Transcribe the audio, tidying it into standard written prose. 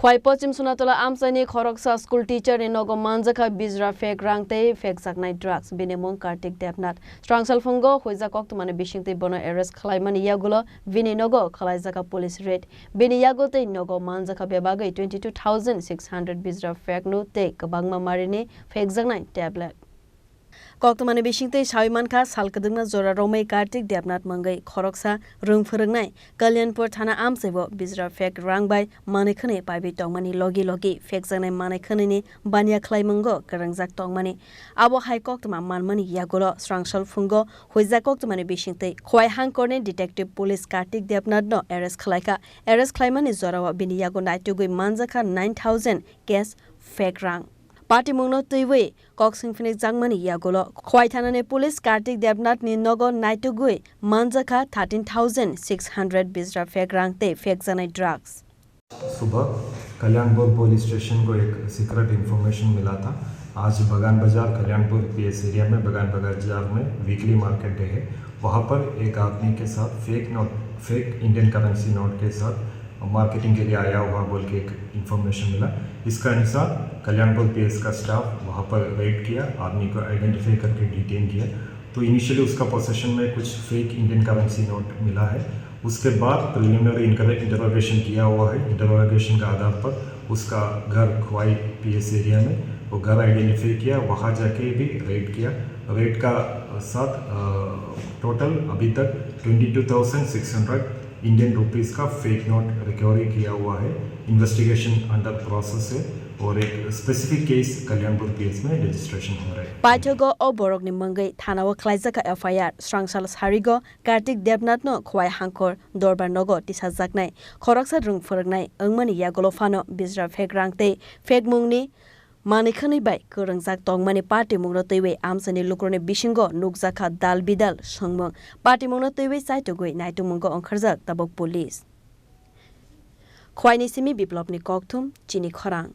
Khowai Pashim Sonatala Amchaini Khoroksa school teacher in Nogo Manjakha Bijra Phekjaknai Phekjaknai drugs Bini Mung Kartik Debnath Srangsal Phungo Hoijak Koktwma Bisingtwi Bono arrest Khlaimani Yakulo Bini Nogo Khlaijakha police raid Bini Yago te Nogo Manjakha Bebagwi 22,600 Bijra Pheknu te Kwbangma Marini Phekjaknai tablet Koktwma Bisingtwi Sawimankha Salkadungna Jora Romai Kartik Debnath Mangai Khoroksa Rung Phurungnai Kalyanpur Thana Amsaibo Bijra Phek Rangbai Manikhane Paibi Tongmani Logi Phekjaknai Manikhane ni Bania Khlaimango Karangjak Tongmani Abo Hai Koktwma Manmani Yakulo Srangsal Phungo Hoijak Koktwma Bisingtwi Khowai Hangkorni Detective Police Kartik Debnath no arrest Khlaika arrest Khlaimani Jorawa Bini Yago Naitugui Manjakha 9,000 cash Phek Rang Party Mung no Tuiwe Koksing Phekjakmani Yakulo Khowai Thanane Police Kartik Debnath ni Nogo Naitugui Manjakha 13,600 Bijra Phek Rang te Phekjaknai drugs सुबह Kalyanpur police station को एक secret information मिला था। आज बगान बाजार Kalyanpur PS area में बगान बाजार में वीकली मार्केट डे है। वहाँ पर एक आदमी के साथ फेक इंडियन करेंसी नोट के साथ मार्केटिंग के लिए आया हुआ बोल के एक इन्फॉर्मेशन मिला। इसका अनुसार कल्याणपुर पीएस का स्टाफ वहाँ पर रेड किया, आदमी को आइडेंटिफाई करके डिटेन किया। तो इनिशियली उसका पोसेशन में कुछ फेक इंडियन करेंसी नोट मिला है। उसके बाद प्रिलिमिनरी इंटरोगेशन किया हुआ है। इंटरोगेशन का आधार पर उसका घर खोवाई पीएस एरिया में वो घर आइडेंटिफाई किया, वहाँ जाके भी रेड किया। रेड का साथ टोटल अभी तक 22,600 इंडियन रुपीस का फेक नोट रिकवरी किया हुआ है। इन्वेस्टिगेशन अंडर प्रोसेस है और एक स्पेसिफिक केस कल्याणपुर पीएस में रजिस्ट्रेशन हो रहा है। पाठ्यगो ओ बोरक नि मंगै थानाव Khlaijakha FIR Srangsal Harigo Kartik Debnath no Khowai Hangkor Dorbar Nogo Phekjaknai Khoroksa rung phurungnai Angmani Yakulo Phano Bijra Phek Rang te Phek Mungni Manikhani bai Karangjak Tongmani Party Mungno Tuiwe Amchaini Lukroni Bisingo Nukjakha Dal Bidal Songmung Party Mungno Tuiwe Saitugui Naitumunggo Angkharjak Tabok Police Khowai ni Simi Biplopni Koktwma Chini Khorang